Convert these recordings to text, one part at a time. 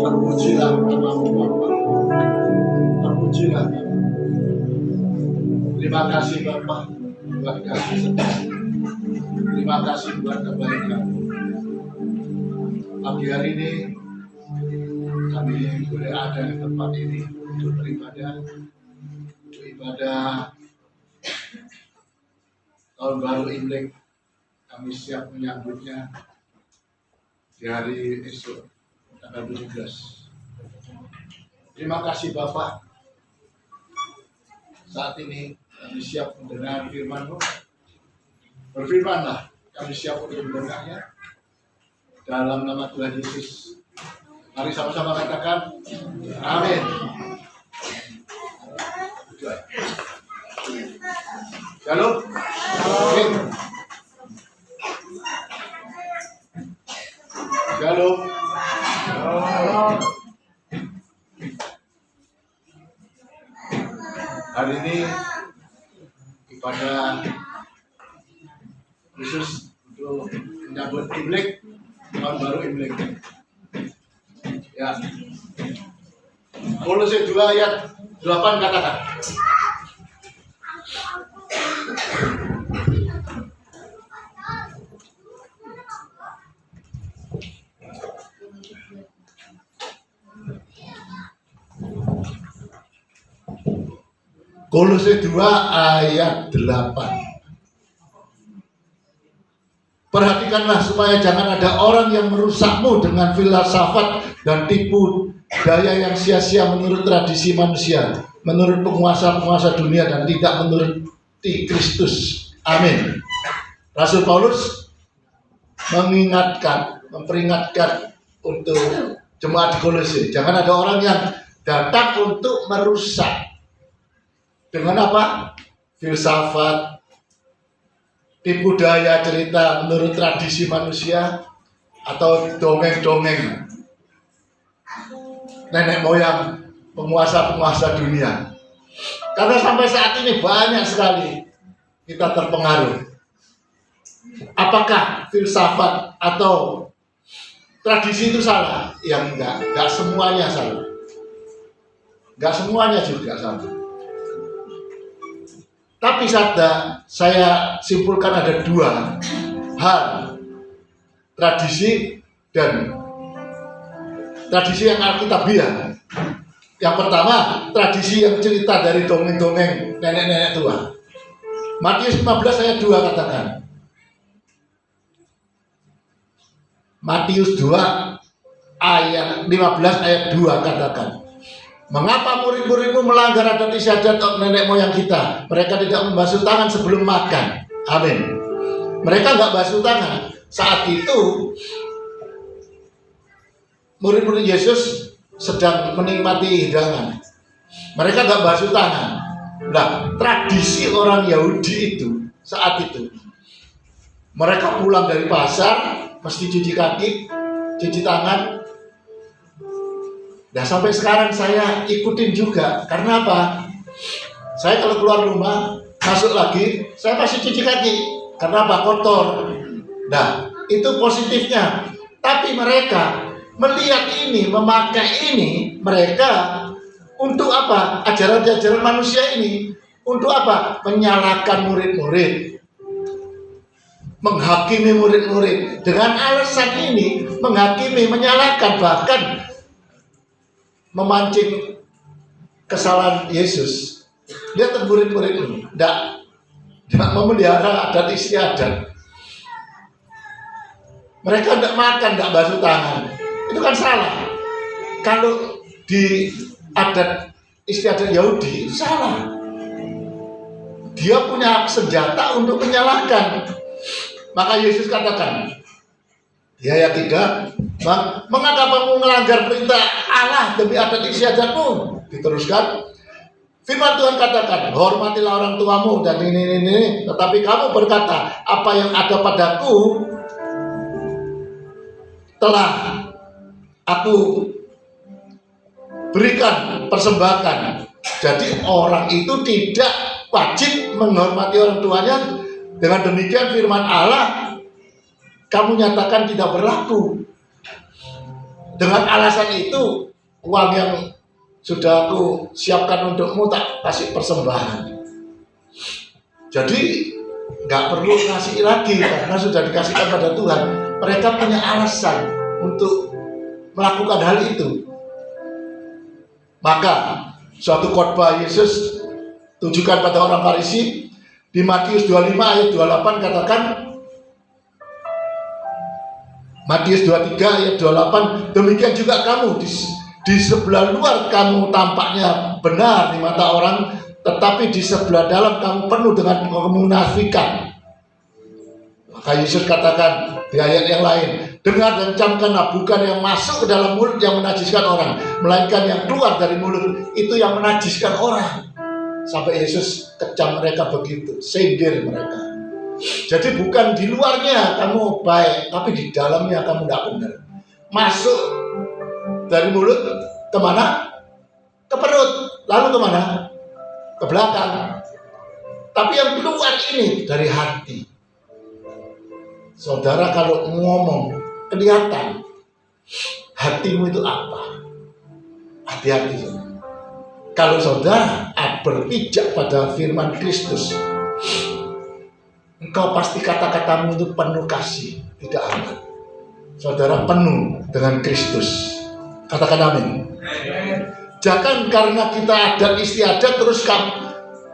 Terpujilah namamu Bapa. Terpujilah. Terima kasih Bapa buat kasih setia. Terima kasih buat kebaikan. Pagi hari ini kami boleh ada di tempat ini untuk beribadah, untuk ibadah tahun baru Imlek. Kami siap menyambutnya di hari esok tanggal 17. Terima kasih Bapak. Saat ini kami siap mendengar firman-Mu. Berfirmanlah, kami siap untuk mendengarnya. Dalam nama Tuhan Yesus. Mari sama-sama katakan amin. Shalom. Amin. Shalom. Hari ini ibadah khusus untuk menyambut Imlek, tahun baru Imlek. Ya. Kolose 2 ayat 8 katakan. Kolose 2 ayat 8. Perhatikanlah supaya jangan ada orang yang merusakmu dengan filsafat dan tipu daya yang sia-sia menurut tradisi manusia, menurut penguasa-penguasa dunia dan tidak menuruti Kristus. Amin. Rasul Paulus memperingatkan untuk jemaat di Kolose, jangan ada orang yang datang untuk merusak dengan apa? Filsafat, tipu daya cerita menurut tradisi manusia, atau dongeng-dongeng nenek moyang penguasa-penguasa dunia. Karena sampai saat ini banyak sekali kita terpengaruh. Apakah filsafat atau tradisi itu salah? Ya enggak semuanya salah. Enggak semuanya juga salah. Tapi saya simpulkan ada 2 hal, tradisi dan tradisi yang alkitabiah. Yang pertama, tradisi yang cerita dari dongeng-dongeng nenek-nenek tua. Matius 15 ayat 2 katakan. Matius 2 ayat 15 ayat 2 katakan. Mengapa murid-muridmu melanggar adat istiadat nenek moyang kita? Mereka tidak membasuh tangan sebelum makan. Amin. Mereka nggak basuh tangan. Saat itu murid-murid Yesus sedang menikmati hidangan. Mereka nggak basuh tangan. Nah, tradisi orang Yahudi itu saat itu, mereka pulang dari pasar mesti cuci kaki, cuci tangan. Nah, sampai sekarang saya ikutin juga. Karena apa? Saya kalau keluar rumah, masuk lagi, saya pasti cuci kaki. Karena apa? Kotor. Nah, itu positifnya. Tapi mereka melihat ini, memakai ini, mereka untuk apa? Ajaran-ajaran manusia ini. Untuk apa? Menyalahkan murid-murid. Menghakimi murid-murid. Dengan alasan ini, menghakimi, menyalahkan, bahkan memancing kesalahan Yesus. Lihat murid-murid ini, tidak memelihara adat istiadat. Mereka tidak makan, tidak basuh tangan. Itu kan salah. Kalau di adat istiadat Yahudi itu salah. Dia punya senjata untuk menyalahkan. Maka Yesus katakan, di ayat 3, mengapa kamu melanggar perintah Allah demi adat istiadatmu? Diteruskan, firman Tuhan katakan, hormatilah orang tuamu dan ini. Tetapi kamu berkata, apa yang ada padaku telah aku berikan persembahkan. Jadi orang itu tidak wajib menghormati orang tuanya. Dengan demikian firman Allah kamu nyatakan tidak berlaku. Dengan alasan itu, uang yang sudah aku siapkan untukmu tak kasih persembahan. Jadi nggak perlu kasih lagi karena sudah dikasihkan pada Tuhan. Mereka punya alasan untuk melakukan hal itu. Maka suatu khotbah Yesus tujukan pada orang Farisi di Matius 25 ayat 28 katakan, Matius 23 ayat 28, demikian juga kamu di sebelah luar kamu tampaknya benar di mata orang, tetapi di sebelah dalam kamu penuh dengan kemunafikan. Maka Yesus katakan di ayat yang lain, dengar dan camkanlah, bukan yang masuk ke dalam mulut yang menajiskan orang, melainkan yang keluar dari mulut itu yang menajiskan orang. Sampai Yesus kecam mereka begitu, sindir mereka. Jadi bukan di luarnya kamu baik, tapi di dalamnya kamu tidak benar. Masuk dari mulut kemana? Ke perut. Lalu kemana? Ke belakang. Tapi yang keluar ini dari hati. Saudara kalau ngomong kelihatan hatimu itu apa? Hati-hati. Kalau saudara berpijak pada firman Kristus, engkau pasti kata-katamu itu penuh kasih, tidak aman. Saudara penuh dengan Kristus. Katakan amin. Jangan karena kita adat istiadat terus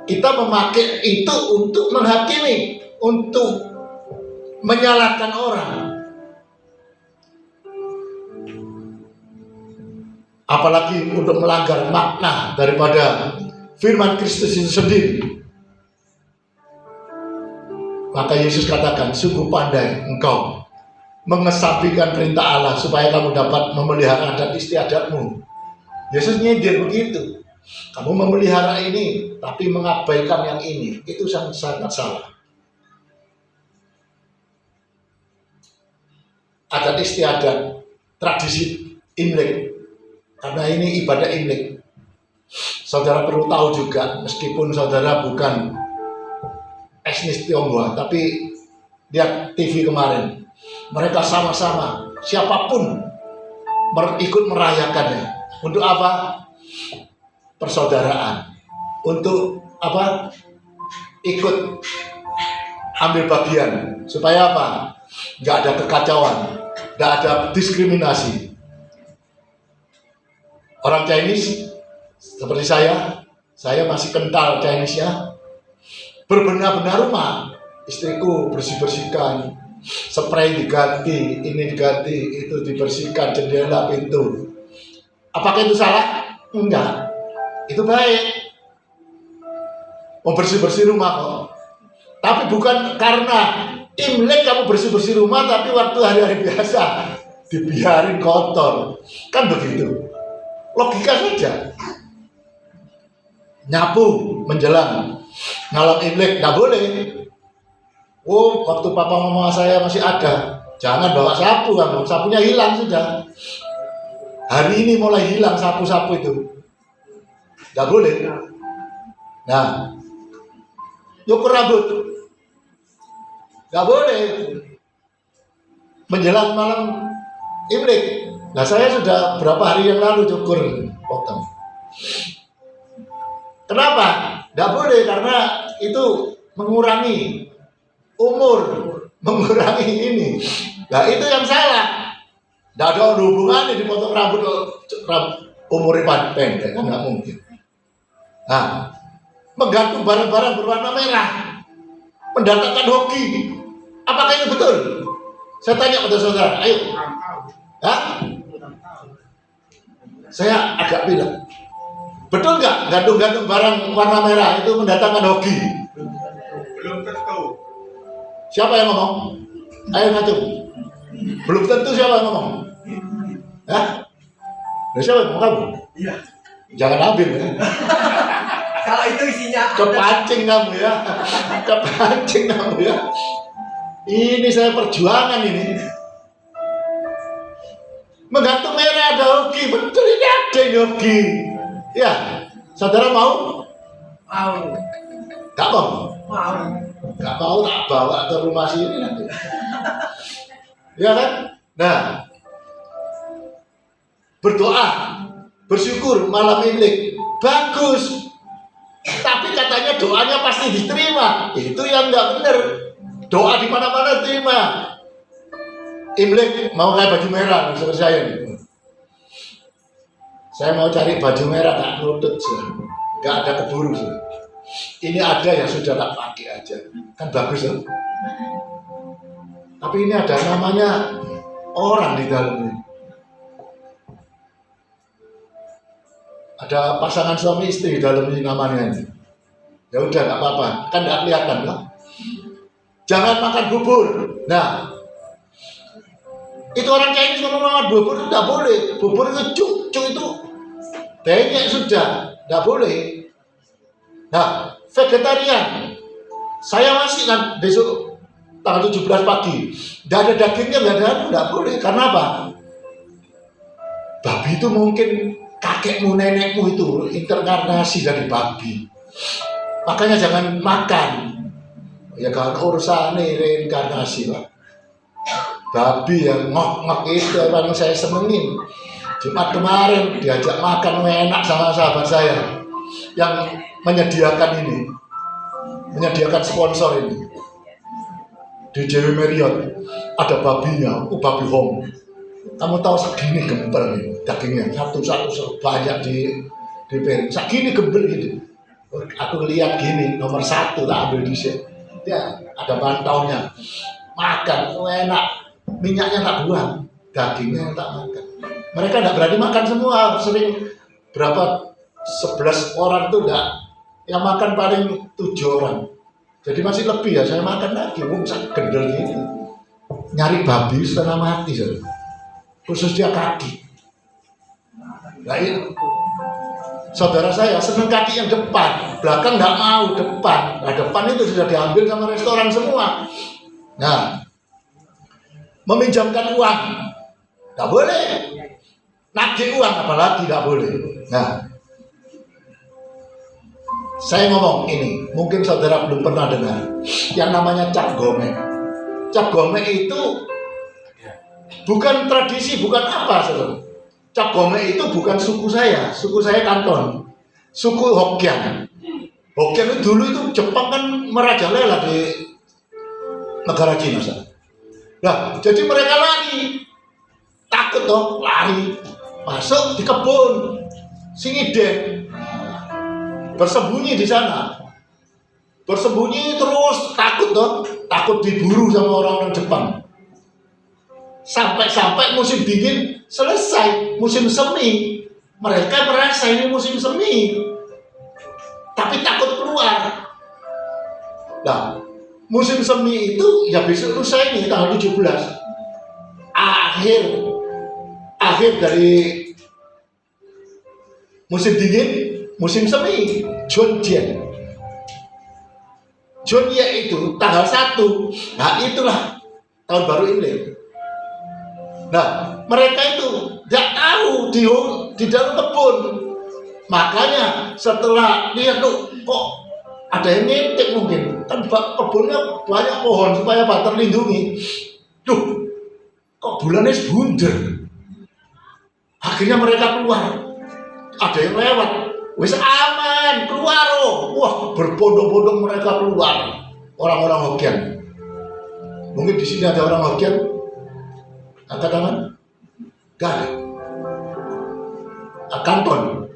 kita memakai itu untuk menghakimi, untuk menyalahkan orang. Apalagi untuk melanggar makna daripada firman Kristus itu sendiri. Maka Yesus katakan, sungguh pandai engkau mengesampingkan perintah Allah supaya kamu dapat memelihara adat istiadatmu. Yesus nyindir begitu. Kamu memelihara ini tapi mengabaikan yang ini. Itu sangat salah. Adat istiadat, tradisi Imlek. Karena ini ibadah Imlek. Saudara perlu tahu juga, meskipun saudara bukan etnis Tionghoa, tapi lihat TV kemarin, mereka sama-sama, siapapun ikut merayakannya. Untuk apa? Persaudaraan. Untuk apa? Ikut ambil bagian. Supaya apa? Nggak ada kekacauan, nggak ada diskriminasi. Orang Chinese seperti saya masih kental Chinese-nya, berbenah-benah rumah, istriku bersih-bersihkan, spray diganti, ini diganti, itu dibersihkan, jendela, pintu. Apakah itu salah? Enggak, itu baik. Mau bersih-bersih rumah kok. Tapi bukan karena Imlek kamu bersih-bersih rumah, tapi waktu hari-hari biasa dibiarin kotor, kan begitu. Logika saja. Nyapu menjelang malam Imlek nggak boleh. Oh, waktu papa mama saya masih ada, jangan bawa sapu kamu, sapunya hilang sudah. Hari ini mulai hilang sapu-sapu itu, nggak boleh. Nah, nyukur rambut nggak boleh menjelang malam Imlek. Nah, saya sudah berapa hari yang lalu cukur potong. Kenapa? Nggak boleh, karena itu mengurangi umur, mengurangi ini. Nah, itu yang salah. Nggak ada hubungannya dipotong rambut umurnya pendek, kan nggak mungkin. Nah, menggantung barang-barang berwarna merah, mendatangkan hoki. Apakah itu betul? Saya tanya pada saudara, ayo. Hah? Saya agak bilang, betul nggak gantung-gantung barang warna merah itu mendatangkan hoki? Belum tentu. Siapa yang ngomong? Ayo ngacu. Belum tentu siapa yang ngomong? Hah? Siapa yang ngomong kamu? Iya. Jangan ambil ya. Kalau itu isinya Kepancing kamu ya. Kepancing kamu ya. Ini saya perjuangan ini. Menggantung merah ada hoki, betul ini ada hoki. Ya, saudara mau? mau. Gak mau? Mau. Gak mau, tak bawa ke rumah sini nanti. Ya kan? Nah, berdoa, bersyukur malam Imlek, bagus. Tapi katanya doanya pasti diterima. Itu yang nggak benar. Doa di mana-mana terima. Imlek mau kayak baju merah, seperti saya nih. Saya mau cari baju merah, nggak nutut, nggak ada keburu. Ini ada yang sudah tak pakai aja, kan bagus ya. Tapi ini ada namanya orang di dalamnya. Ada pasangan suami istri di dalam ini namanya ini. Ya udah nggak apa-apa, kan nggak kelihatan kan? Jangan makan bubur. Nah, itu orang Chinese kalau makan bubur itu nggak boleh. Bubur itu cuk itu banyak sudah, nggak boleh. Nah, vegetarian. Saya masih kan besok tanggal 17 pagi. Nggak ada dagingnya, nggak boleh. Karena apa? Babi itu mungkin kakekmu, nenekmu itu inkarnasi dari babi. Makanya jangan makan. Ya kan urusan reinkarnasi lah. Babi yang ngok-ngok itu yang saya senengin. Jumat kemarin diajak makan enak sama sahabat saya yang menyediakan ini, menyediakan sponsor ini. Di JW Marriott ada babinya, babi home. Kamu tahu segini gembel ini dagingnya, satu banyak di piring, segini gembel gitu. Aku lihat gini, nomor 1 tak ambil di sini. Ya, ada pantaunya. Makan, enak. Minyaknya tak buang, dagingnya tak makan. Mereka tidak berani makan semua. Sering berapa 11 orang tuh enggak, yang makan paling 7 orang. Jadi masih lebih ya, saya makan lagi. Saya gendel gini. Nyari babi setengah mati, khususnya kaki. Nah, ini saudara saya seneng kaki yang depan, belakang nggak mau, depan. Nah, depan itu sudah diambil sama restoran semua. Nah, meminjamkan uang nggak boleh, nagih uang apalagi nggak boleh. Nah, saya ngomong ini, mungkin saudara belum pernah dengar yang namanya cap gome. Cap gome itu bukan tradisi, bukan apa, saudara. Cap gome itu bukan suku saya Kanton, suku Hokkien. Hokkien itu dulu itu Jepang kan merajalela di negara Cina. Nah, jadi mereka lari, takut toh, lari masuk di kebun, Singiden, bersembunyi di sana, bersembunyi terus takut toh, takut diburu sama orang-orang Jepang. Sampai musim dingin selesai, musim semi, mereka merasa ini musim semi, tapi takut keluar. Nah, musim semi itu ya besok lusa ini tanggal 17, akhir dari musim dingin, musim semi, Junye itu tanggal 1. Nah, itulah tahun baru Imlek. Nah, mereka itu nggak tahu di dalam kebun. Makanya setelah lihat tuh kok ada yang ngintip, mungkin kan kebunnya banyak pohon supaya terlindungi. Duh, kok bulannya bunder. Akhirnya mereka keluar. Ada yang lewat, wis aman, keluar oh. Wah, berbondong-bondong mereka keluar. Orang-orang Hokkien. Mungkin di sini ada orang Hokkien. Angkat tangan? Gak ada. Kanton.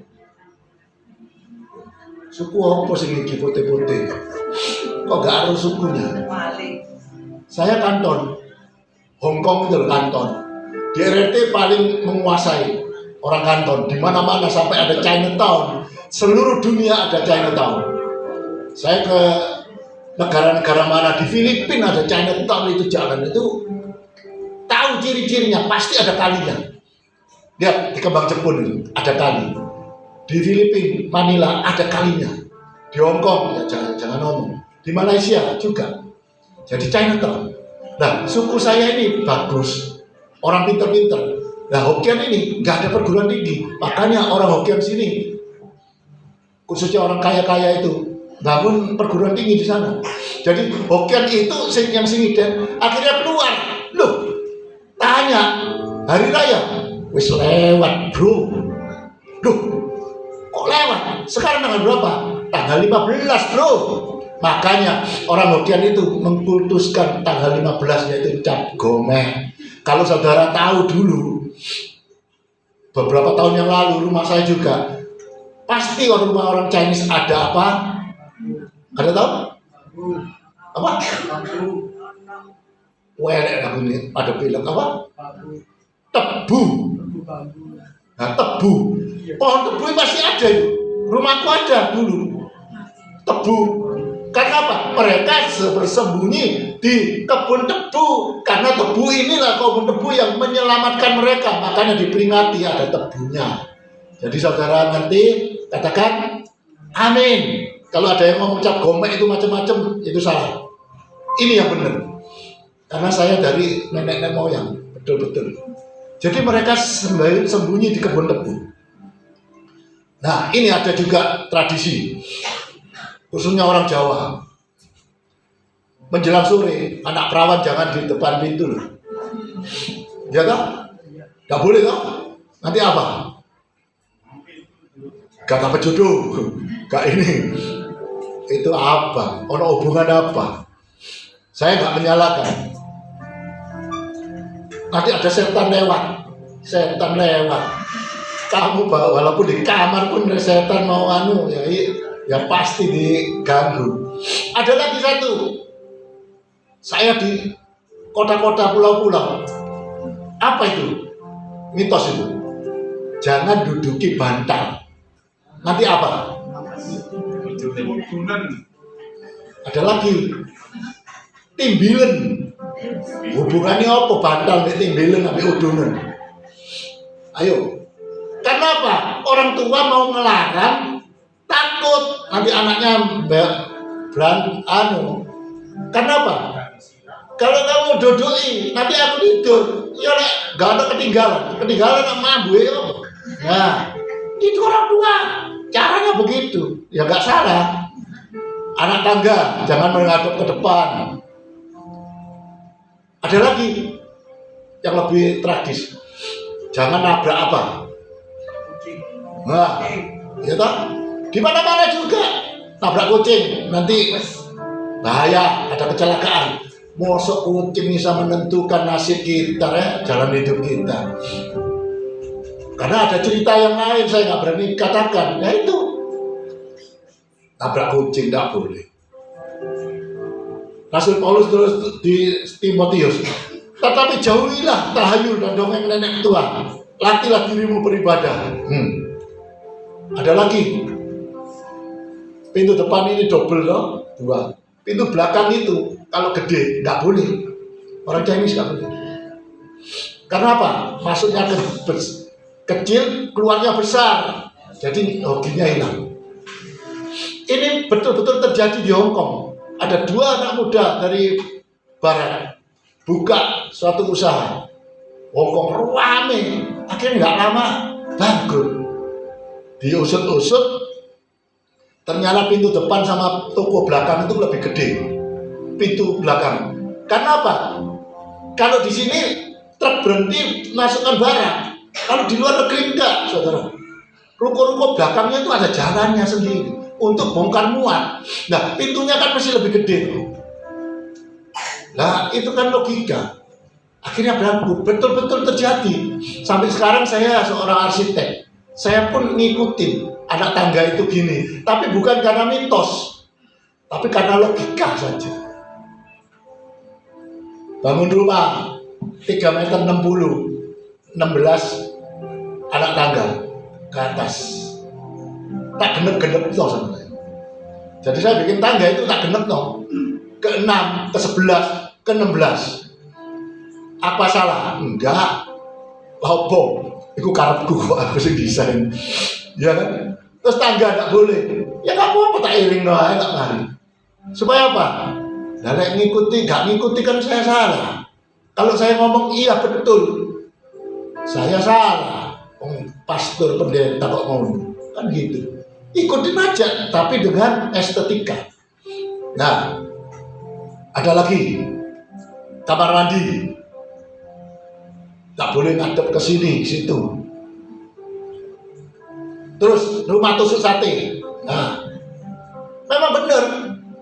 Suku apa sih ini putih-putih? Kok gak ada sukunya? Saya Kanton. Hongkong itu Kanton. Di RRT paling menguasai orang Kanton. Di mana-mana sampai ada Chinatown. Seluruh dunia ada Chinatown. Saya ke negara-negara mana, di Filipina ada Chinatown, itu jalan itu tahu ciri-cirinya, pasti ada kalinya. Lihat di Kembang Jepun itu ada kali. Di Filipina, Manila ada kalinya. Di Hong Kong ya jangan ngomong. Di Malaysia juga. Jadi Chinatown. Nah, suku saya ini bagus, orang pinter-pinter. Nah, Hokkien ini nggak ada perguruan tinggi. Makanya orang Hokkien sini, khususnya orang kaya-kaya itu, bangun perguruan tinggi di sana. Jadi Hokkien itu yang Singiden akhirnya keluar. Loh, hari raya wis lewat bro. Duh, kok lewat? Sekarang tanggal berapa? Tanggal 15 bro. Makanya orang Hokian itu mengkultuskan tanggal 15 yaitu Cap Gomeh. Kalau saudara tahu dulu, beberapa tahun yang lalu rumah saya juga pasti rumah orang Chinese ada apa? Ada tahu? Apa? Welek aku ini ada bilang apa? Tebu. Nah, tebu. Pohon tebu pasti ada itu. Rumahku ada dulu. Tebu. Karena apa? Mereka bersembunyi di kebun tebu. Karena tebu inilah kebun tebu yang menyelamatkan mereka. Makanya diperingati ada tebunya. Jadi saudara ngerti? Katakan amin. Kalau ada yang ngomong Cap Gomeh itu macam-macam, itu salah. Ini yang benar. Karena saya dari nenek-nenek moyang, betul-betul. Jadi mereka sembunyi di kebun tebu. Nah, ini ada juga tradisi, khususnya orang Jawa. Menjelang sore, anak perawan jangan di depan pintu. Ya kan? Gak boleh kan? Nanti apa? Gak dapat jodoh. Gak ini. Itu apa? Ono hubungan apa? Saya nggak menyalahkan. Nanti ada setan lewat. Kamu walaupun di kamar pun setan mau ya pasti diganggu. Ada lagi satu. Saya di kota-kota pulau-pulau. Apa itu? Mitos itu. Jangan duduki bantal. Nanti apa? Ada lagi timbilen. Hubungannya apa bantal dengan timbilen sampai udunan? Ayo. Kenapa? Orang tua mau ngelarang, takut nanti anaknya Kenapa? Kalau kamu duduki, nanti aku tidur. Ya gak ada ketinggalan sama gue. Nah, itu orang tua. Caranya begitu, ya nggak salah. Anak tangga jangan menghadap ke depan. Ada lagi yang lebih tragis, jangan nabrak apa? Nah, ya toh? Di mana-mana juga nabrak kucing, nanti bahaya, ada kecelakaan. Mosok kucing bisa menentukan nasib kita, jalan hidup kita. Karena ada cerita yang lain saya nggak berani katakan, yaitu nabrak kucing tidak boleh. Rasul Paulus terus di Timotius, tetapi jauhilah tahayul dan dongeng nenek tua, latihlah dirimu beribadah. Ada lagi, pintu depan ini double loh, 2. Pintu belakang itu kalau gede nggak boleh, orang Chinese nggak boleh. Karena apa? Masuknya kecil, keluarnya besar, jadi hokinya hilang. Ini betul-betul terjadi di Hong Kong. Ada 2 anak muda dari barat buka suatu usaha. Hong Kong rame, akhirnya nggak lama bangkrut. Diusut-usut, ternyata pintu depan sama toko belakang itu lebih gede. Pintu belakang. Karena apa? Kalau di sini truk berhenti masukkan barang. Kalau di luar negeri enggak, saudara. Ruko-ruko belakangnya itu ada jalannya sendiri untuk bongkar muat. Nah, pintunya kan masih lebih gede. Nah, itu kan logika. Akhirnya bangkrut, betul-betul terjadi. Sampai sekarang saya seorang arsitek. Saya pun ngikutin anak tangga itu gini. Tapi bukan karena mitos, tapi karena logika saja. Bangun rumah 3 meter 60, 16 anak tangga ke atas, tak genep-genep toh sama saya. Jadi saya bikin tangga itu tak genep toh, ke 6, ke 11, ke 16. Apa salah? Enggak. Lopo, itu karepku kok aku sih desain. Ya kan? Terus tangga enggak boleh. Ya kamu apa tak iring doa enggak mari. Supaya apa? Nah, ngikuti, enggak ngikuti kan saya salah. Kalau saya ngomong iya betul, saya salah. Pastor pendeta kok ngomong kan gitu, ikutin aja tapi dengan estetika. Nah, ada lagi kamar mandi nggak boleh ngadep ke sini, situ. Terus rumah tusuk sate. Nah, memang benar.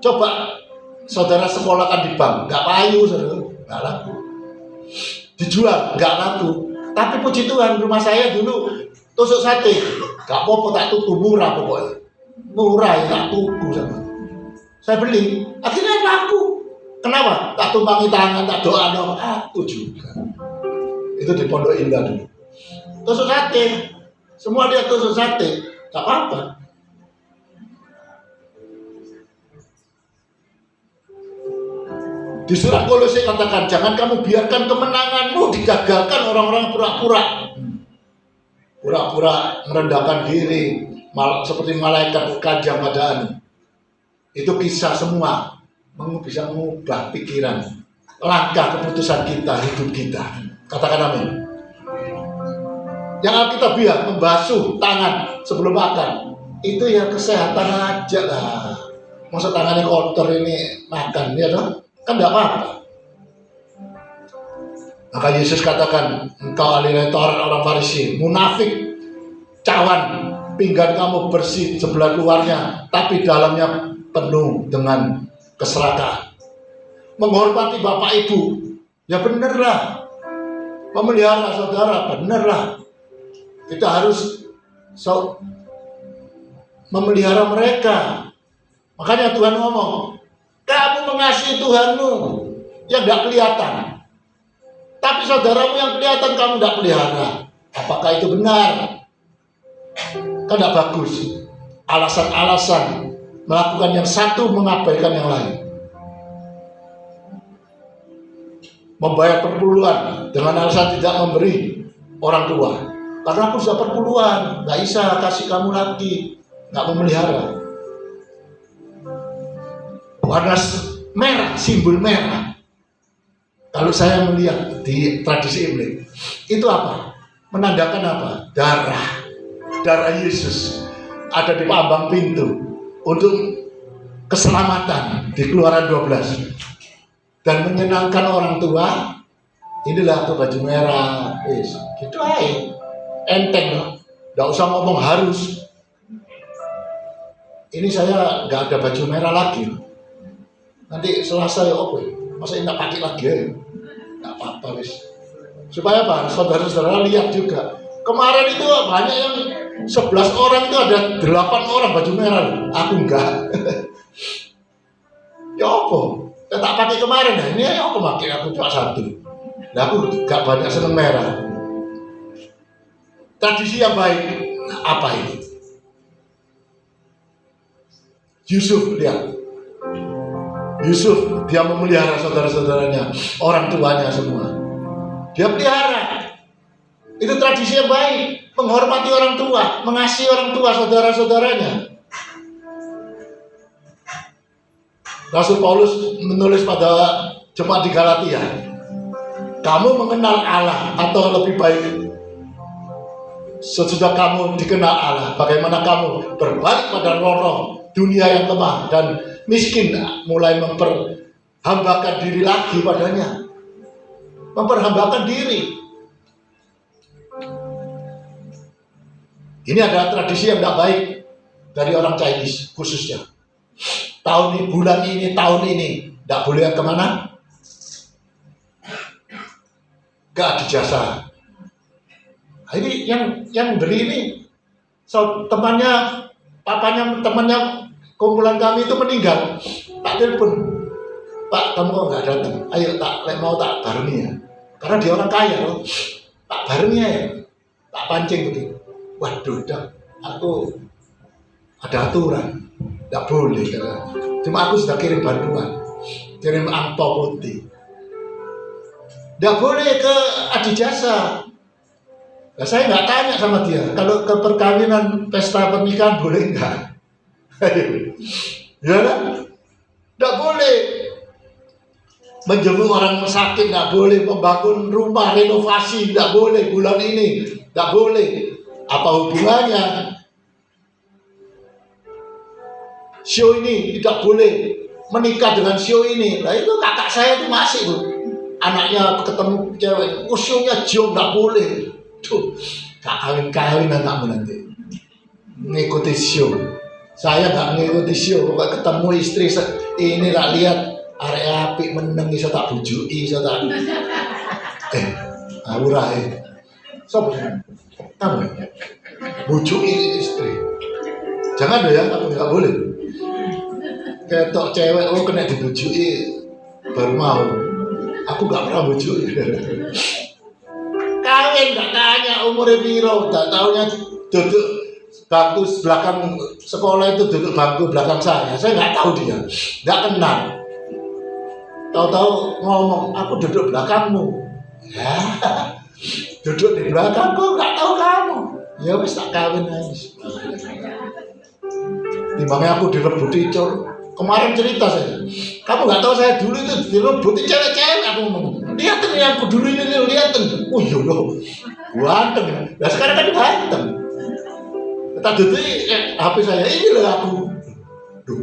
Coba saudara sekolahkan di bank, nggak payu, saudara, nggak laku. Dijual, nggak laku. Tapi puji Tuhan, rumah saya dulu tusuk sate, nggak apa-apa, tak tuku, murah pokoknya. Murah ya, tak tuku sama. Saya beli, akhirnya laku. Kenapa? Tak tumpangi tangan, tak doa dong. Aku juga. Itu di Pondok Indah dulu. Tusuk sate, semua dia tusuk sate, nggak apa-apa. Di surat Kolose katakan, jangan kamu biarkan kemenanganmu digagalkan orang-orang pura-pura. Pura-pura merendahkan diri, seperti malaikat kajang pada itu kisah semua bisa mengubah pikiran, langkah keputusan kita, hidup kita. Katakan amin. Yang Alkitabiah membasuh tangan sebelum makan, itu ya kesehatan aja lah. Masa tangannya kotor ini makan, ya dong? Kan tidak apa-apa. Maka Yesus katakan, engkau ahli Taurat orang Farisi, munafik, cawan, pinggan kamu bersih sebelah luarnya, tapi dalamnya penuh dengan keserakahan. Menghormati bapak ibu, ya benerlah. Memelihara saudara, benerlah. Kita harus memelihara mereka. Makanya Tuhan ngomong, kamu mengasihi Tuhanmu yang tidak kelihatan, tapi saudaramu yang kelihatan kamu tidak pelihara. Apakah itu benar? Kan tidak bagus. Alasan-alasan melakukan yang satu, mengabaikan yang lain. Membayar perpuluhan dengan alasan tidak memberi orang tua. Karena aku sudah perpuluhan, nggak bisa kasih kamu lagi, nggak memelihara. Warna merah, simbol merah. Kalau saya melihat di tradisi Imlek, itu apa? Menandakan apa? Darah Yesus ada di ambang pintu untuk keselamatan di Keluaran 12 dan menyenangkan orang tua. Inilah tuh baju merah, gitu aja, enteng, nggak usah ngomong harus. Ini saya nggak ada baju merah lagi. Nanti Selasa ya oke, masa ini nggak pakai lagi ya? Nggak apa-apa wis. Supaya apa? Saudara-saudara lihat juga. Kemarin itu banyak yang 11 orang itu ada 8 orang baju merah. Aku enggak. Ya apa? Ya tak pakai kemarin ya. Ini ya apa pakai aku cuma satu. Nah aku nggak banyak seneng merah. Tradisi yang baik apa ini? Yusuf lihat. Yusuf dia memelihara saudara-saudaranya, orang tuanya semua. Dia pelihara. Itu tradisi yang baik, menghormati orang tua, mengasihi orang tua, saudara-saudaranya. Rasul Paulus menulis pada jemaat di Galatia, kamu mengenal Allah, atau lebih baik sesudah kamu dikenal Allah, bagaimana kamu berbalik pada roh-roh dunia yang lemah dan miskin, mulai memperhambakan diri lagi padanya. Memperhambakan diri. Ini adalah tradisi yang tidak baik dari orang Chinese khususnya. Tahun ini, bulan ini, tahun ini tidak boleh kemana? Ke adijasa. Nah, ini yang beri ini temannya, papanya, temannya kumpulan kami itu meninggal. Tak telepon, Pak kamu kok nggak datang? Ayo mau tak barengi ya. Karena dia orang kaya loh. Tak barengi ya. Tak pancing begitu. Waduh, aku ada aturan, tidak boleh. Cuma aku sudah kirim bantuan, kirim amplop putih. Tidak boleh ke adijasa. Nah, saya nggak tanya sama dia, kalau ke perkawinan, pesta pernikahan boleh nggak? Ya kan? Tidak boleh. Menjenguk orang sakit tidak boleh, membangun rumah renovasi tidak boleh bulan ini, tidak boleh. Apa hubungannya? Show ini tidak boleh menikah dengan show ini. Nah itu kakak saya itu masih tuh anaknya ketemu cewek, usulnya jauh nggak boleh. Tuh, kawin anakmu nanti. Ngikuti show. Saya nggak ngikuti show. Kalau ketemu istri ini tak lihat area api meneng iso tak bujuki, iso tak. Aura sopo kamu bujuki istri. Jangan deh ya, kamu nggak boleh. Ketok cewek, kena dibujuki baru mau. Aku nggak pernah bujuki. Kawin nggak tanya umurnya piro, tak taunya duduk bangku belakang sekolah itu duduk bangku belakang saya nggak tahu dia, nggak kenal. Tahu-tahu ngomong, aku duduk belakangmu. Ya, duduk di belakangku, nggak tahu kamu. Ya wis tak kawin aja. Timbangnya aku direbuti cor. Kemarin cerita saya, kamu nggak tahu saya dulu itu direbuti cewek-cewek. Aku ngomong, lihatin yang aku dulu ini, lihatin. Oh iya loh, ganteng. Nah sekarang kan ganteng. Tak duduk HP saya, ini loh aku. Duh,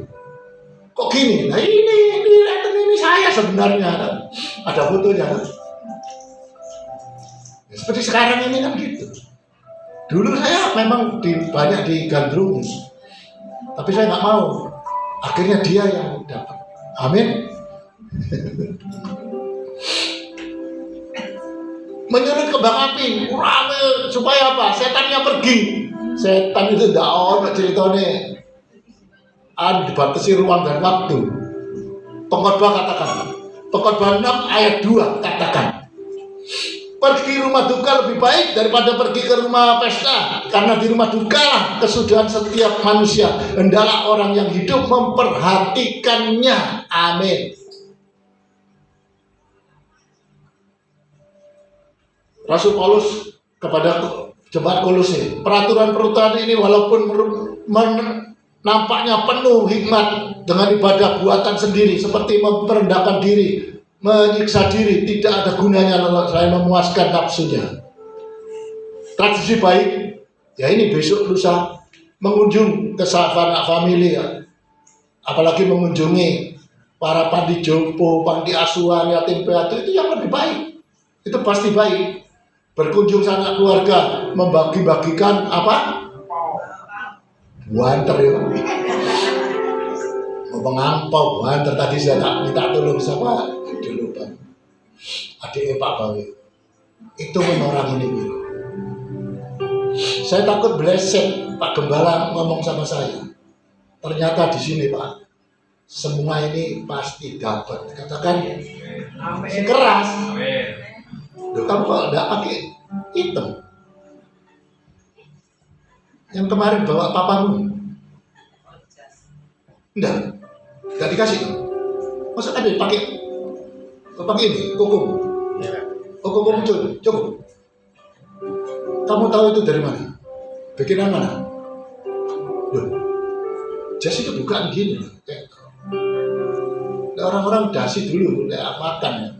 kok gini? Nah ini lihatin ini saya sebenarnya. Ada fotonya. Ya, seperti sekarang ini kan gitu. Dulu saya memang banyak digandrungi, tapi saya nggak mau. Akhirnya dia yang dapat. Amin. Menyulut kembang api, rame supaya apa? Setannya pergi. Setan itu tidak ono ceritanya. Dibatasi ruang dan waktu. Pengkhotbah katakan. Pengkhotbah 6 ayat 2 katakan. Pergi rumah duka lebih baik daripada pergi ke rumah pesta. Karena di rumah duka lah kesudahan setiap manusia. Hendaklah orang yang hidup memperhatikannya. Amin. Rasul Paulus kepada jemaat Kolose, peraturan-peraturan ini walaupun nampaknya penuh hikmat dengan ibadah buatan sendiri seperti merendahkan diri, menyiksa diri, tidak ada gunanya selain memuaskan nafsunya. Tradisi baik, ya ini besok lusa mengunjung ke sahabat famili ya. Apalagi mengunjungi para pandi jompo, pandi asuhan, yatim piatu, itu yang lebih baik. Itu pasti baik. Berkunjung sana keluarga, membagi-bagikan apa? Buanter ya. Ngomong ampau, buanter tadi saya tak minta tolong siapa? Dulu Pak. Adiknya Pak Bawi. Itu orang ini. Saya takut bleset Pak Gembala ngomong sama saya. Ternyata di sini Pak, semua ini pasti dapat. Katakan keras. Loh, kamu kalau tidak pakai hitam. Yang kemarin bawa papamu. Enggak dikasih. Masa ada pakai ini, koko. Koko muncul, cukup. Kamu tahu itu dari mana? Bikinan mana? Loh, jas itu bukan gini loh. Orang-orang dasi dulu, makan ya.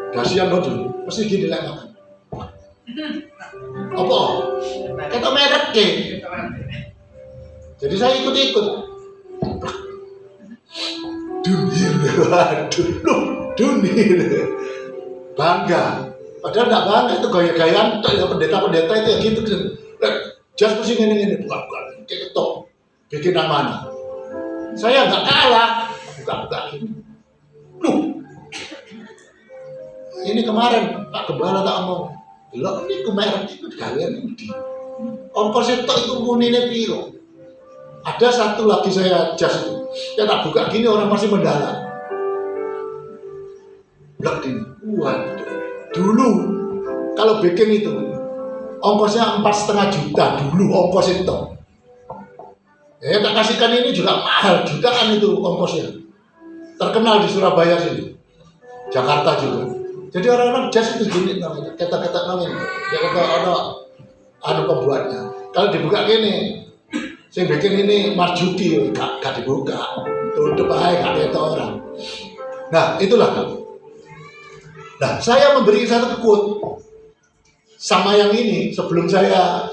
Dasi yang dulu, mesti gini lah makan. Apa? Kata merek ke. Jadi saya ikut-ikut. Dunir, waduh, dunir. Bangga. Padahal enggak bangga, itu gaya-gayaan pendeta-pendeta itu ya gitu. Jas mesti gini-gini, bukan ketok. Bikinan mana? Saya enggak kalah. Buka-buka gini. Ini kemarin Pak Gembala tak ngomong, "Lho ini merek itu kalian ini." Ongkos itu munine piro? Ada satu lagi saya jas itu. Ya tak buka gini orang masih mendalam. Blok ini. Waduh. Dulu kalau bikin itu ongkosnya 4,5 juta dulu ongkos itu. Ya tak kasihkan ini juga mahal, jutaan itu ongkosnya. Terkenal di Surabaya sini. Jakarta juga. Jadi orang-orang jas itu gini namanya, kata-kata namanya, kata ada pembuatnya. Kalau dibuka gini, saya bikin ini marjuki, gak dibuka, tutup aja, gak ada orang. Nah itulah kamu. Nah saya memberi satu quote sama yang ini sebelum saya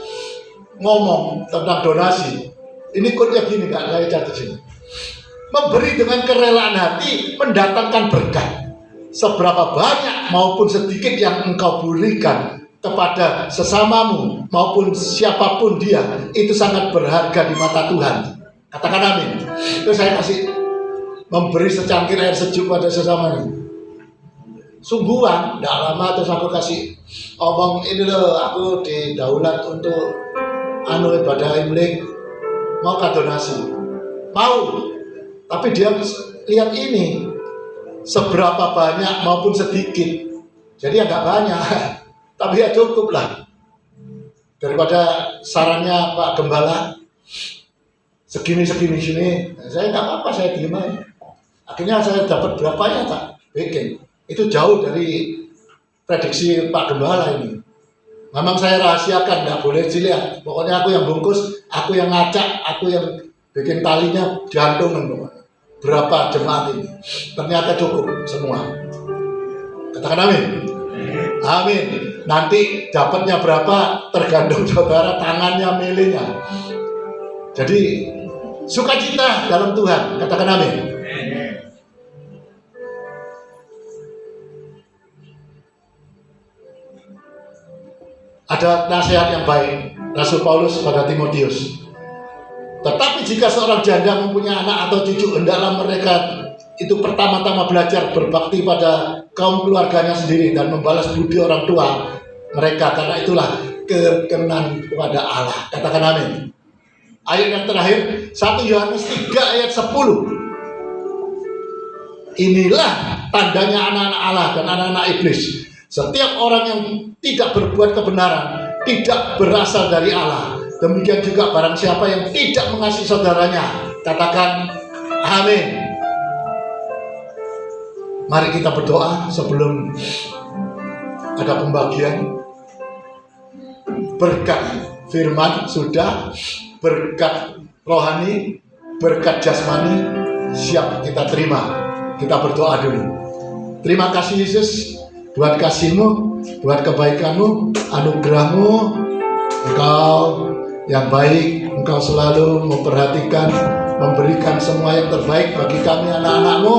ngomong tentang donasi. Ini quote-nya gini kak, saya catat sini. Memberi dengan kerelaan hati mendatangkan berkah. seberapa banyak maupun sedikit yang engkau berikan kepada sesamamu maupun siapapun dia, itu sangat berharga di mata Tuhan. Katakan amin. Itu saya kasih memberi secangkir air sejuk pada sesamanya. Sungguhan, tidak lama terus aku kasih omong, ini loh aku didaulat untuk ibadah Imlek, mau donasi, mau, tapi dia lihat ini seberapa banyak maupun sedikit, jadi agak banyak, tapi ya cukup lah daripada sarannya Pak Gembala segini, saya nggak apa-apa, saya terima. Akhirnya saya dapat berapa ya tak bikin. Itu jauh dari prediksi Pak Gembala ini. Memang saya rahasiakan, nggak boleh dilihat. Pokoknya aku yang bungkus, aku yang ngacak, aku yang bikin talinya jantungan. Berapa jemaat ini? Ternyata cukup semua. Katakan amin. Amin. Nanti dapatnya berapa tergantung saudara tangannya milihnya. Jadi sukacita dalam Tuhan. Katakan amin. Ada nasihat yang baik Rasul Paulus pada Timotius. Tetapi jika seorang janda mempunyai anak atau cucu, hendaklah mereka itu pertama-tama belajar berbakti pada kaum keluarganya sendiri dan membalas budi orang tua mereka, karena itulah kekenan kepada Allah. Katakan amin. Ayat yang terakhir 1 Yohanes 3 ayat 10. Inilah tandanya anak-anak Allah dan anak-anak iblis. Setiap orang yang tidak berbuat kebenaran tidak berasal dari Allah. Demikian juga barang siapa yang tidak mengasihi saudaranya. Katakan amin. Mari kita berdoa sebelum ada pembagian. Berkat firman sudah, berkat rohani, berkat jasmani siap kita terima. Kita berdoa dulu. Terima kasih Yesus buat kasih-Mu, buat kebaikan-Mu, anugerah-Mu. Engkau yang baik, Engkau selalu memperhatikan, memberikan semua yang terbaik bagi kami anak-anak-Mu.